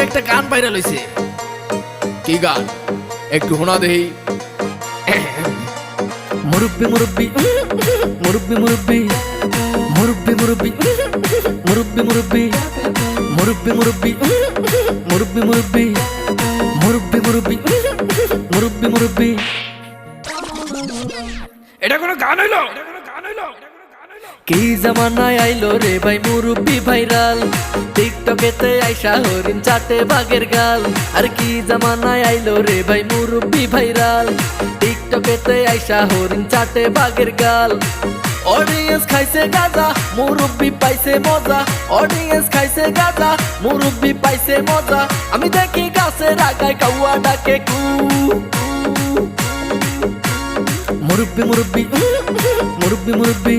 একটা গান ভাইরাল হইছে। কি গান একটু শোনা দেই। মুরব্বি মুরব্বি মুরব্বি মুরব্বি মুরব্বি মুরব্বি মুরব্বি মুরব্বি মুরব্বি মুরব্বি মুরব্বি মুরব্বি মুরব্বি মুরব্বি মুরব্বি মুরব্বি। এটা কোনো গান হইলো? কি জামানায় আইলো রে ভাই মুরব্বি ভাইরাল, টিকটকেতে আইসা হরিণ চাটে বাঘের গাল। আর কি জামানায় আইলো রে ভাই মুরব্বি ভাইরাল, টিকটকেতে আইসা হরিণ চাটে বাঘের গাল। অডিয়েন্স খাইছে গাজা, মুরব্বি পাইছে মজা। অডিয়েন্স খাইছে গাজা, মুরব্বি পাইছে মজা। আমি দেখি গাছের আগায় কাউয়া ডাকে কু। মুরব্বি মুরব্বি মুরব্বি মুরব্বি